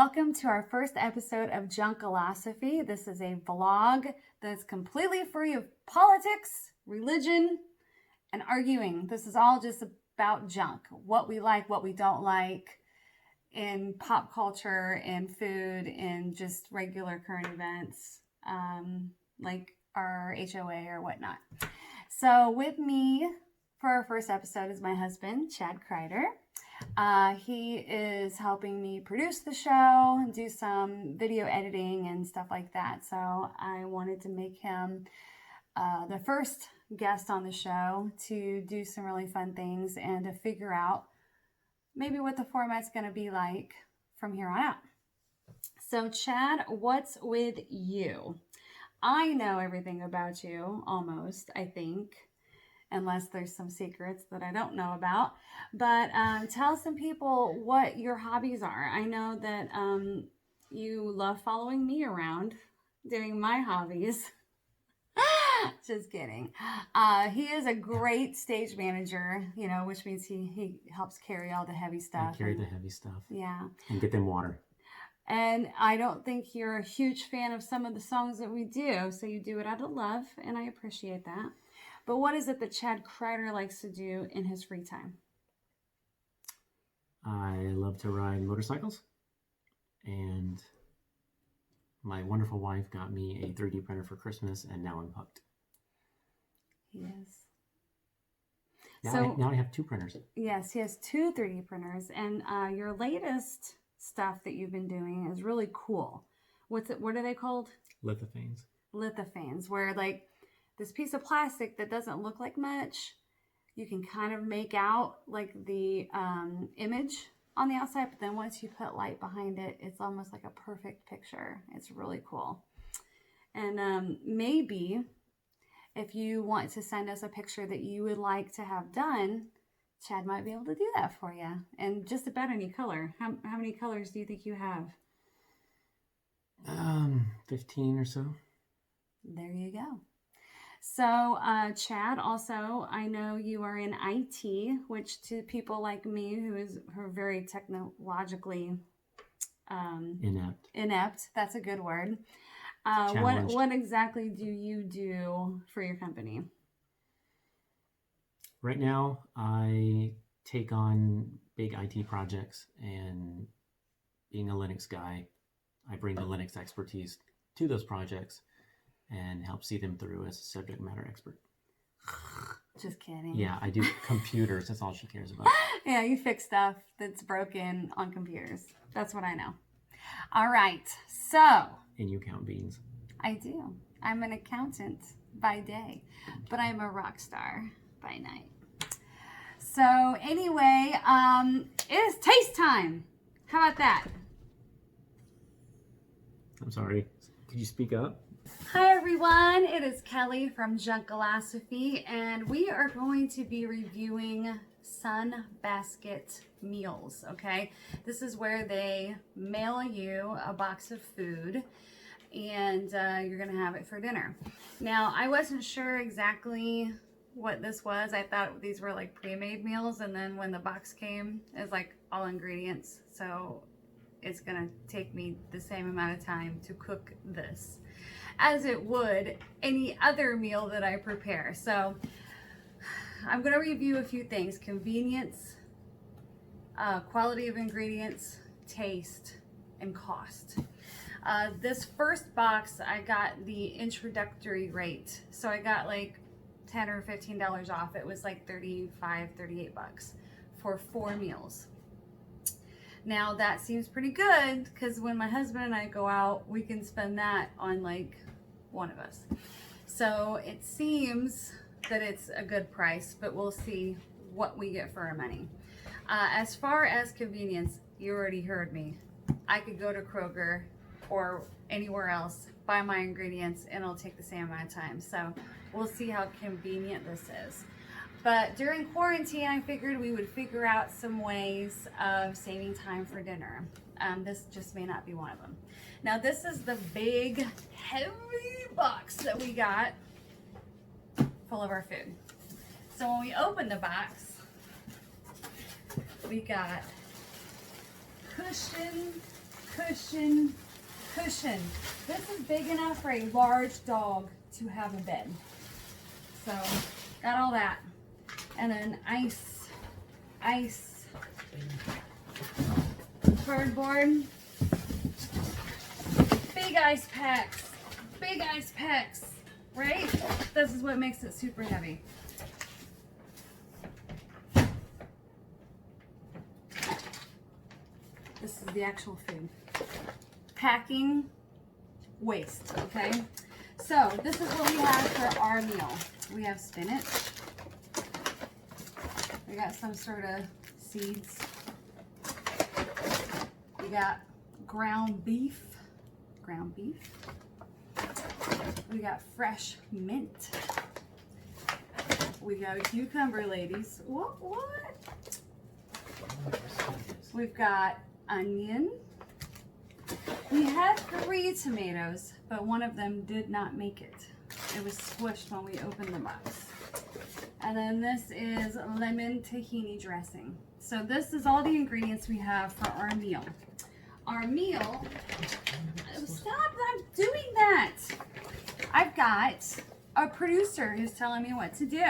welcome to our first episode of Junkalosophy. This is a vlog that's completely free of politics, religion, and arguing. This is all just about junk, what we like, what we don't like in pop culture, in food, in just regular current events, like our HOA or whatnot. So with me for our first episode is my husband, Chad Crider. He is helping me produce the show and do some video editing and stuff like that. So I wanted to make him the first guest on the show to do some really fun things and to figure out maybe what the format's going to be like from here on out. So Chad, what's with you? I know everything about you, almost, I think. Unless there's some secrets that I don't know about. But tell some people what your hobbies are. I know that you love following me around, doing my hobbies. Just kidding. He is a great stage manager, you know, which means he helps carry all the heavy stuff. I carry the heavy stuff. Yeah. And get them water. And I don't think you're a huge fan of some of the songs that we do. So you do it out of love, and I appreciate that. But what is it that Chad Crider likes to do in his free time? I love to ride motorcycles. And my wonderful wife got me a 3D printer for Christmas, and now I'm hooked. Yes. Now I have 2 printers. Yes, he has 2 3D printers. And your latest stuff that you've been doing is really cool. What are they called? Lithophanes. Lithophanes, where like this piece of plastic that doesn't look like much, you can kind of make out like the image on the outside, but then once you put light behind it, it's almost like a perfect picture. It's really cool. And maybe if you want to send us a picture that you would like to have done, Chad might be able to do that for you. And just about any color. How many colors do you think you have? 15 or so. There you go. So, Chad, also, I know you are in IT, which to people like me who are very technologically inept, that's a good word. What exactly do you do for your company? Right now, I take on big IT projects, and being a Linux guy, I bring the Linux expertise to those projects and help see them through as a subject matter expert. Just kidding. Yeah, I do computers. That's all she cares about. Yeah, you fix stuff that's broken on computers. That's what I know. All right, so. And you count beans. I do. I'm an accountant by day, but I'm a rock star by night. So anyway, it is taste time. How about that? I'm sorry. Could you speak up? Hi everyone, it is Kelly from Junkalosophy, and we are going to be reviewing Sun Basket meals, okay? This is where they mail you a box of food, and you're gonna have it for dinner. Now, I wasn't sure exactly what this was. I thought these were like pre-made meals, and then when the box came, it was like all ingredients, so it's gonna take me the same amount of time to cook this as it would any other meal that I prepare. So I'm going to review a few things: convenience, quality of ingredients, taste, and cost. This first box, I got the introductory rate. So I got like $10 or $15 off. It was like 35, 38 bucks for 4 meals. Now that seems pretty good, because when my husband and I go out, we can spend that on like one of us. So it seems that it's a good price, but we'll see what we get for our money. As far as convenience, you already heard me. I could go to Kroger or anywhere else, buy my ingredients, and it'll take the same amount of time. So we'll see how convenient this is. But during quarantine, I figured we would figure out some ways of saving time for dinner. This just may not be one of them. Now, this is the big, heavy box that we got full of our food. So when we open the box, we got cushion. This is big enough for a large dog to have a bed. So, got all that. And then ice, cardboard, big ice packs, right? This is what makes it super heavy. This is the actual food. Packing waste, okay? So this is what we have for our meal. We have spinach. We got some sort of seeds. We got ground beef. We got fresh mint. We got a cucumber, ladies. What? We've got onion. We had 3 tomatoes, but one of them did not make it. It was squished when we opened the box. And then this is lemon tahini dressing. So this is all the ingredients we have for our meal. Our meal, stop, I'm doing that. I've got a producer who's telling me what to do.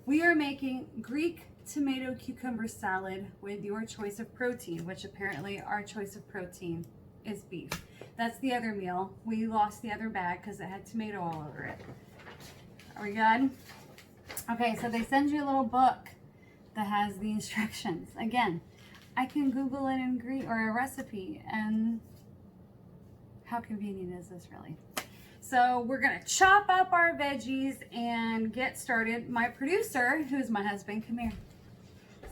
We are making Greek tomato cucumber salad with your choice of protein, which apparently our choice of protein is beef. That's the other meal. We lost the other bag because it had tomato all over it. Are we good? Okay, so they send you a little book that has the instructions. Again, I can Google an ingredient or a recipe, and how convenient is this really? So we're gonna chop up our veggies and get started. My producer, who's my husband, come here.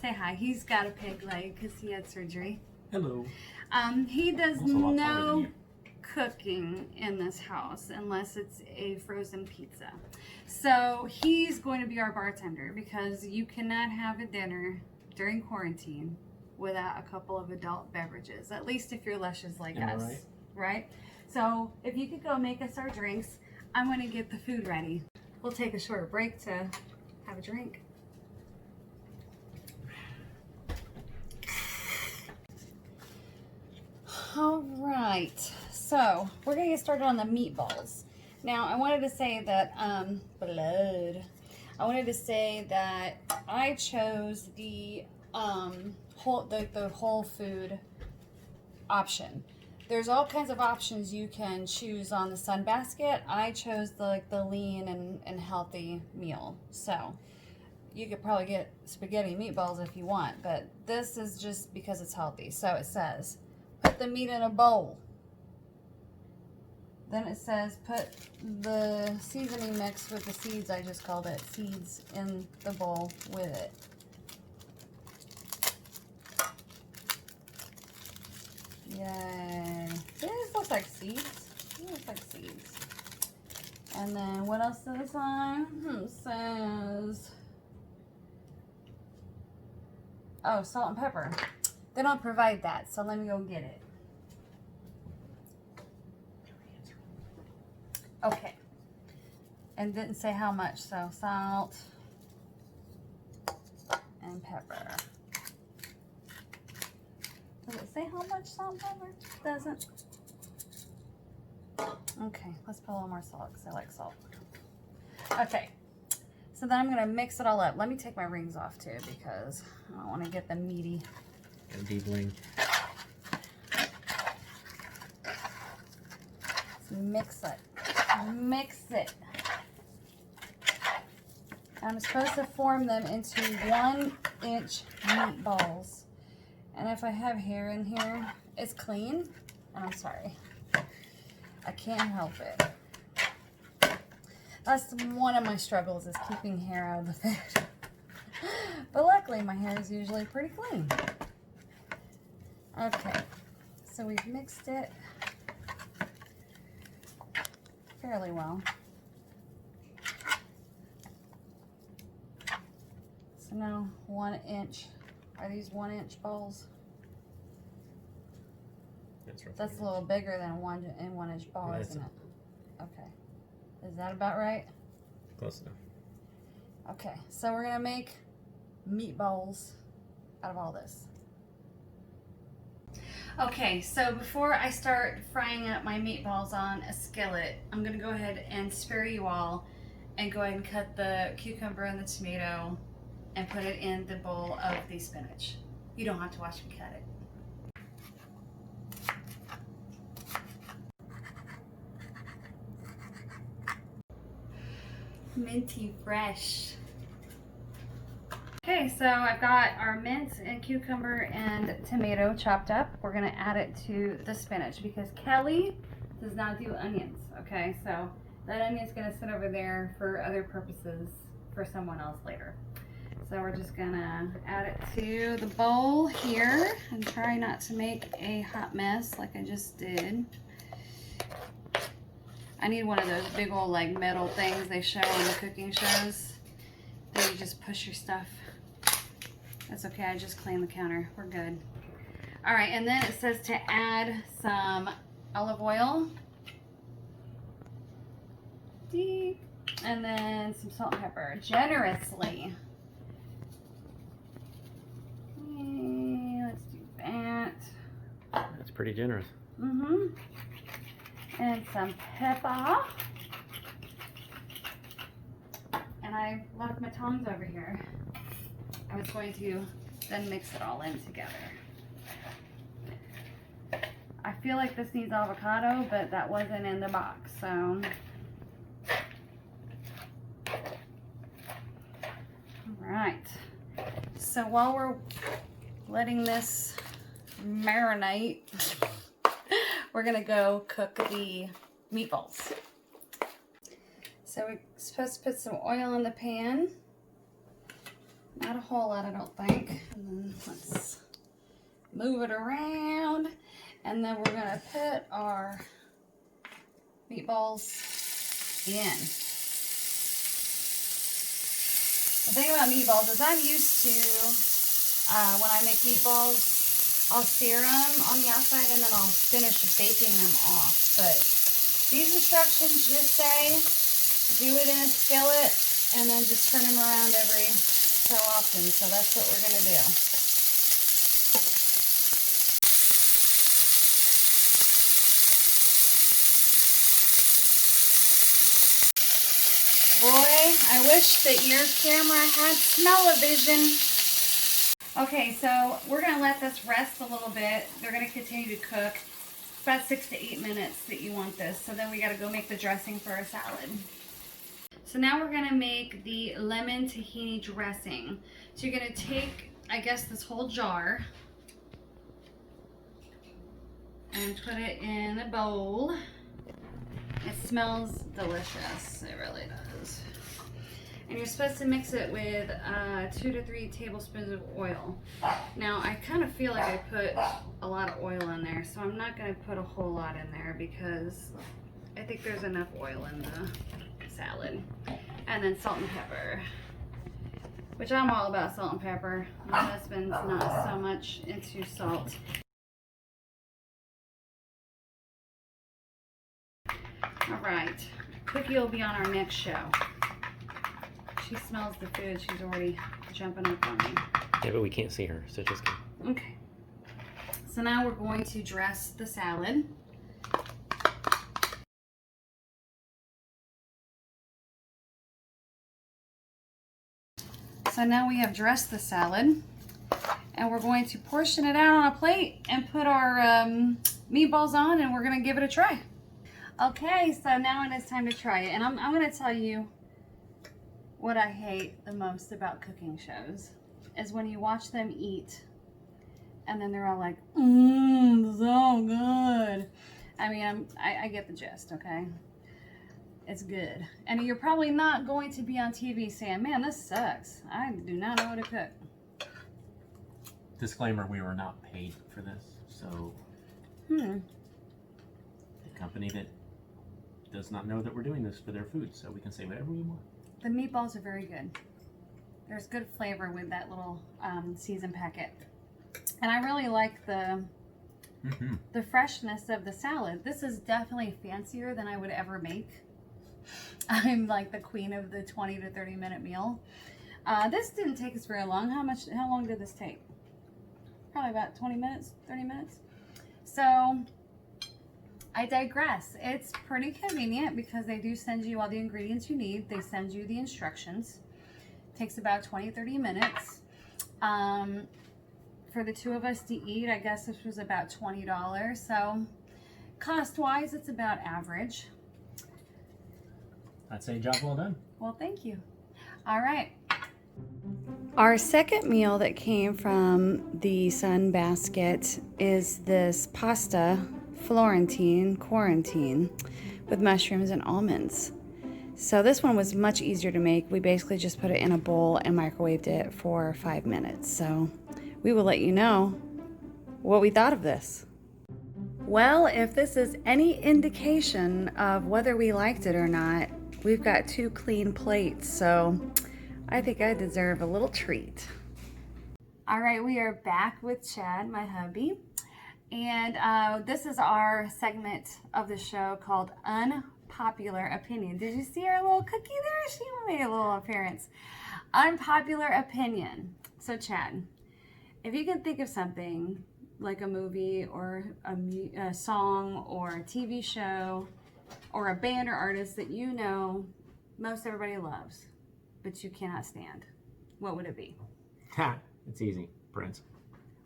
Say hi. He's got a pig leg because he had surgery. Hello. He does no cooking in this house unless it's a frozen pizza. So he's going to be our bartender because you cannot have a dinner during quarantine without a couple of adult beverages, at least if you're luscious like us, right? So if you could go make us our drinks, I'm going to get the food ready. We'll take a short break to have a drink. All right, so we're gonna get started on the meatballs. Now, I wanted to say that I chose the whole food option. There's all kinds of options you can choose on the Sunbasket. I chose the lean and healthy meal. So you could probably get spaghetti meatballs if you want, but this is just because it's healthy. So it says, put the meat in a bowl. Then it says put the seasoning mix with the seeds, I just called it seeds, in the bowl with it. Yay. This looks like seeds. It looks like seeds. And then what else does it say? It says, oh, salt and pepper. They don't provide that, so let me go get it. Okay. And didn't say how much, so salt and pepper. Does it say how much salt and pepper? Doesn't. Okay, let's put a little more salt because I like salt. Okay, so then I'm going to mix it all up. Let me take my rings off too because I don't want to get them meaty. And deepling. Let's mix it. Mix it. I'm supposed to form them into 1-inch meatballs. And if I have hair in here, it's clean. And I'm sorry. I can't help it. That's one of my struggles, is keeping hair out of the food. But luckily my hair is usually pretty clean. Okay, so we've mixed it fairly well. So now 1 inch. Are these 1-inch balls? That's a little bigger than a 1-inch ball, Yeah, isn't it? Okay. Is that about right? Close enough. Okay, so we're gonna make meatballs out of all this. Okay, so before I start frying up my meatballs on a skillet, I'm gonna go ahead and spare you all and go ahead and cut the cucumber and the tomato and put it in the bowl of the spinach. You don't have to watch me cut it. Minty fresh. Okay, so I've got our mint and cucumber and tomato chopped up. We're gonna add it to the spinach because Kelly does not do onions, okay? So that onion's gonna sit over there for other purposes for someone else later. So we're just gonna add it to the bowl here and try not to make a hot mess like I just did. I need one of those big old like metal things they show on the cooking shows that you just push your stuff. That's okay, I just cleaned the counter. We're good. All right, and then it says to add some olive oil. And then some salt and pepper, generously. Okay, let's do that. That's pretty generous. Mm-hmm. And some pepper. And I left my tongs over here. I was going to then mix it all in together. I feel like this needs avocado, but that wasn't in the box, so. All right. So while we're letting this marinate, we're gonna go cook the meatballs. So we're supposed to put some oil in the pan. Not a whole lot, I don't think. And then let's move it around. And then we're gonna put our meatballs in. The thing about meatballs is I'm used to, when I make meatballs, I'll sear them on the outside and then I'll finish baking them off. But these instructions just say, do it in a skillet and then just turn them around every so often, so that's what we're gonna do. Boy, I wish that your camera had smell-o-vision. Okay, so we're gonna let this rest a little bit. They're gonna continue to cook. It's about 6 to 8 minutes that you want this, so then we gotta go make the dressing for our salad. So now we're gonna make the lemon tahini dressing. So you're gonna take, I guess, this whole jar and put it in a bowl. It smells delicious, it really does. And you're supposed to mix it with 2 to 3 tablespoons of oil. Now, I kind of feel like I put a lot of oil in there, so I'm not gonna put a whole lot in there because I think there's enough oil in the salad. And then salt and pepper, which I'm all about salt and pepper. My husband's not so much into salt. All right, Cookie will be on our next show. She smells the food, she's already jumping up on me. Yeah, but we can't see her, so just go. Okay, so now we're going to dress the salad. So now we have dressed the salad and we're going to portion it out on a plate and put our meatballs on and we're gonna give it a try. Okay, so now it is time to try it. And I'm gonna tell you what I hate the most about cooking shows is when you watch them eat and then they're all like, so good. I mean, I get the gist, okay? It's good. And you're probably not going to be on TV saying, man, this sucks. I do not know how to cook. Disclaimer, we were not paid for this, so a company that does not know that we're doing this for their food, so we can say whatever we want. The meatballs are very good. There's good flavor with that little season packet. And I really like the freshness of the salad. This is definitely fancier than I would ever make. I'm like the queen of the 20 to 30 minute meal. This didn't take us very long. How long did this take? Probably about 20 minutes, 30 minutes. So I digress. It's pretty convenient because they do send you all the ingredients you need. They send you the instructions. It takes about 20-30 minutes. For the two of us to eat, I guess this was about $20. So cost-wise, it's about average. I'd say job well done. Well, thank you. All right. Our second meal that came from the Sun Basket is this pasta Florentine quarantine with mushrooms and almonds. So this one was much easier to make. We basically just put it in a bowl and microwaved it for 5 minutes. So we will let you know what we thought of this. Well, if this is any indication of whether we liked it or not, we've got 2 clean plates, so I think I deserve a little treat. All right, we are back with Chad, my hubby, and this is our segment of the show called Unpopular Opinion. Did you see our little cookie there? She made a little appearance. Unpopular Opinion. So Chad, if you can think of something like a movie or a song or a TV show or a band or artist that you know most everybody loves, but you cannot stand, what would it be? Ha! It's easy. Prince.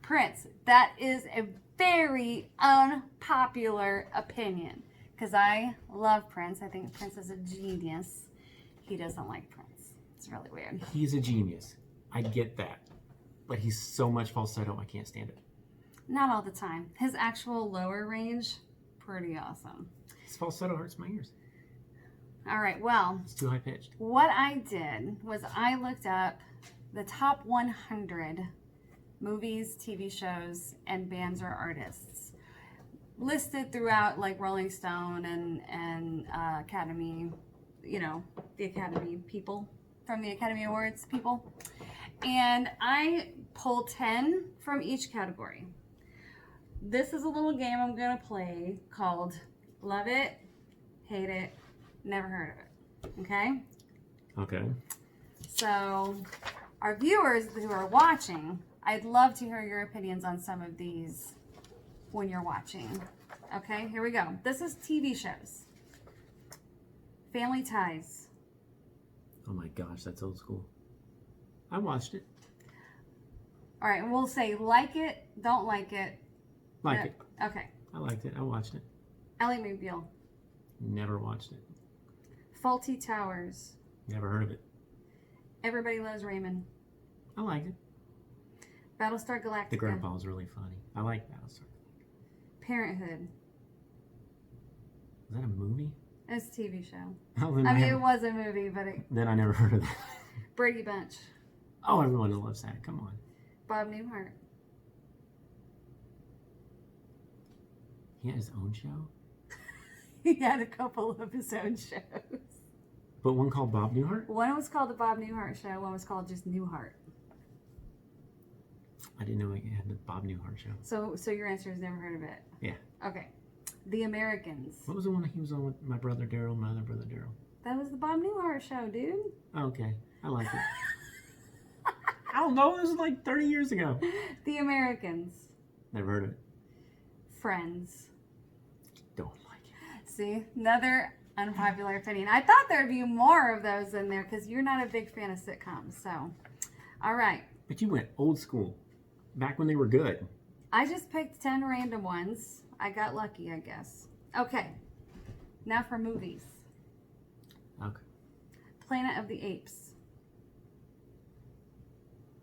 Prince. That is a very unpopular opinion because I love Prince. I think Prince is a genius. He doesn't like Prince. It's really weird. He's a genius. I get that. But he's so much falsetto, I can't stand it. Not all the time. His actual lower range, pretty awesome. His falsetto hurts my ears. All right, well, It's too high pitched. what I did was I looked up the top 100 movies, TV shows, and bands or artists listed throughout like Rolling Stone and Academy, you know, the Academy people from the Academy Awards people. And I pulled 10 from each category. This is a little game I'm going to play called Love It, Hate It, Never Heard of It. Okay? Okay. So, our viewers who are watching, I'd love to hear your opinions on some of these when you're watching. Okay, here we go. This is TV shows. Family Ties. Oh my gosh, that's old school. I watched it. All right, and we'll say like it, don't like it. Like No- it. Okay. I liked it. I watched it. Ellie McBeal. Never watched it. Faulty Towers. Never heard of it. Everybody Loves Raymond. I liked it. Battlestar Galactica. The grandpa was really funny. I like Battlestar. Parenthood. Was that a movie? It's a TV show. Oh, then I mean, never- it was a movie, but Then I never heard of that. Brady Bunch. Oh, everyone loves that. Come on. Bob Newhart. He had his own show? He had a couple of his own shows. But one called Bob Newhart? One was called The Bob Newhart Show. One was called just Newhart. I didn't know he had the Bob Newhart show. So your answer is never heard of it? Yeah. Okay. The Americans. What was the one he was on with my brother Daryl, my other brother Daryl? That was the Bob Newhart Show, dude. Oh, okay. I like it. I don't know. This was like 30 years ago. The Americans. Never heard of it. Friends. Don't like it. See, another unpopular opinion. I thought there'd be more of those in there because you're not a big fan of sitcoms. So, all right. But you went old school. Back when they were good. I just picked 10 random ones. I got lucky, I guess. Okay. Now for movies. Okay. Planet of the Apes.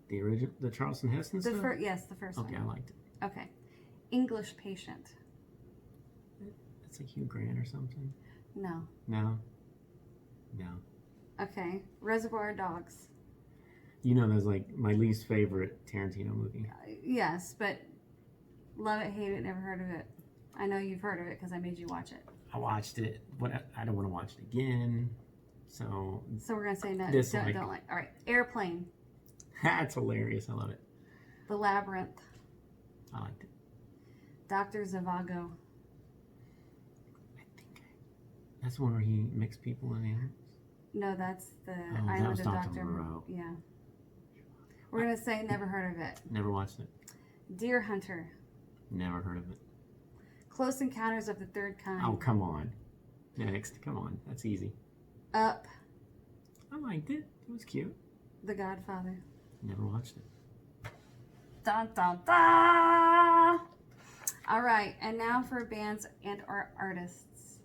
The original, the Charleston Heston stuff? Yes, the first Okay, I one. liked it. Okay. English Patient. That's like Hugh Grant or something. No. No. No. Okay. Reservoir Dogs. You know, that's like my least favorite Tarantino movie. Yes, but love it, hate it, never heard of it. I know you've heard of it because I made you watch it. I watched it, but I don't want to watch it again. So we're going to say no, Dislike. don't like. All right. Airplane. that's hilarious. I love it. The Labyrinth. I liked it. Dr. Zhivago. I think that's the one where he mixed people in animals. No, that's the that Island was of Dr. Dr. Moreau. Yeah. We're going to say never heard of it. Never watched it. Deer Hunter. Never heard of it. Close Encounters of the Third Kind. Oh, come on. Next. Come on. That's easy. Up. I liked it. It was cute. The Godfather. Never watched it. Dun, dun, dun. All right, and now for bands and or artists.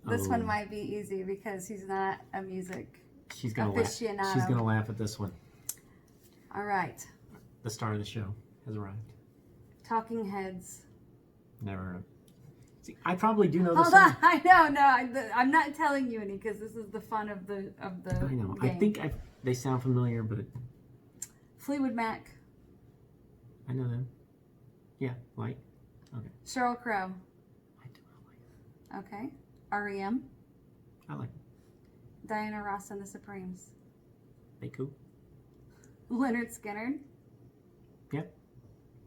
This one might be easy because he's not a music She's gonna aficionado. laugh. She's gonna laugh at this one. All right. The star of the show has arrived. Talking Heads. Never heard of. See, I probably do know this Hold song. on, I know, no, I'm not telling you any because this is the fun of the I know. game. I think they sound familiar, but Fleetwood Mac. I know them. Yeah, like. Okay. Sheryl Crow. I do not like them. Okay. REM. I like them. Diana Ross and the Supremes. They cool. Leonard Skinner. Yep.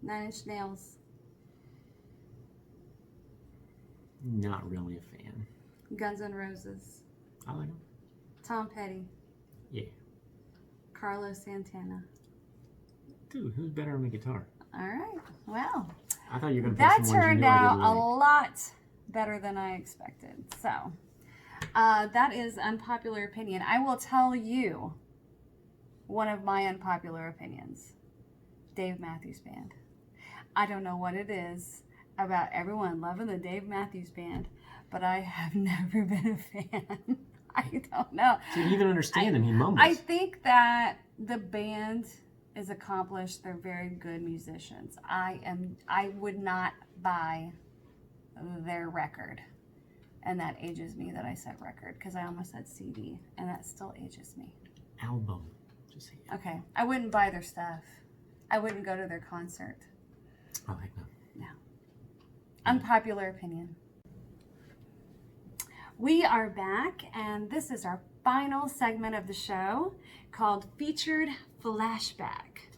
9 Inch Nails. Not really a fan. Guns N' Roses. I like them. Tom Petty. Yeah. Carlos Santana. Dude, who's better on the guitar? All right. Well, I thought you were going to pick that some ones you turned knew I out didn't a like. lot better than I expected. So, that is Unpopular Opinion. I will tell you one of my unpopular opinions. Dave Matthews Band. I don't know what it is about everyone loving the Dave Matthews Band, but I have never been a fan. I don't know. So you even understand him, he mumbles. I think that the band is accomplished. They're very good musicians. I would not buy their record. And that ages me that I said record because I almost said CD and that still ages me. Album. Just say it. Okay. I wouldn't buy their stuff. I wouldn't go to their concert. I like them. No. Unpopular opinion. We are back, and this is our final segment of the show called Featured Flashback.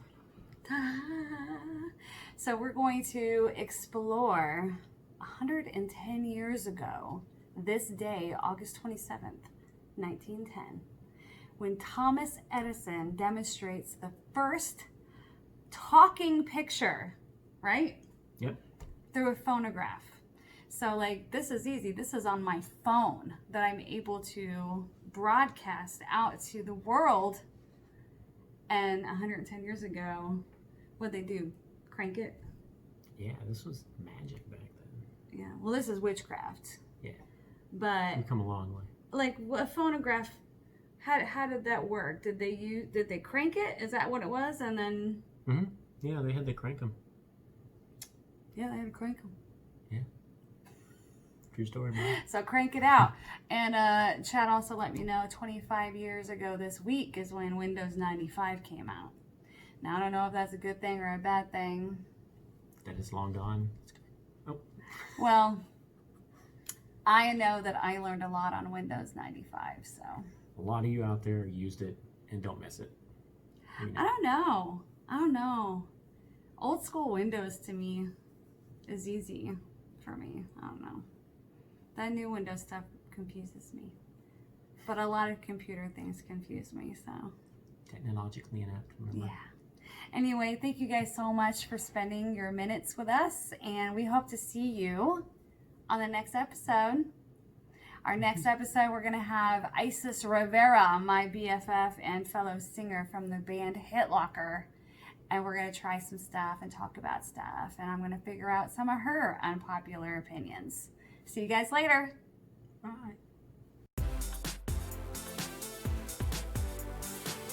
Ta-da. So we're going to explore 110 years ago, this day, August 27th, 1910, when Thomas Edison demonstrates the first talking picture, right? Yep. Through a phonograph. So like this is easy. This is on my phone that I'm able to broadcast out to the world. And 110 years ago, what'd they do? Crank it? Yeah, this was magic back then. Yeah. Well, this is witchcraft. Yeah. But We've come a long way. like a phonograph, how did that work? Did they crank it? Is that what it was? And then Mm-hmm. Yeah, they had to crank them. yeah, they had to crank them. Yeah. True story, man. So crank it out. And Chad also let me know 25 years ago this week is when Windows 95 came out. Now I don't know if that's a good thing or a bad thing. That is long gone. Oh. Well, I know that I learned a lot on Windows 95, so. A lot of you out there used it and don't miss it. You know. I don't know. Old school Windows to me is easy for me. I don't know. That new Windows stuff confuses me. But a lot of computer things confuse me, so. Technologically inept, remember? Yeah. Anyway, thank you guys so much for spending your minutes with us, and we hope to see you on the next episode. Our next episode, we're going to have Isis Rivera, my BFF and fellow singer from the band Hit Locker, and we're going to try some stuff and talk about stuff, and I'm going to figure out some of her unpopular opinions. See you guys later. Bye.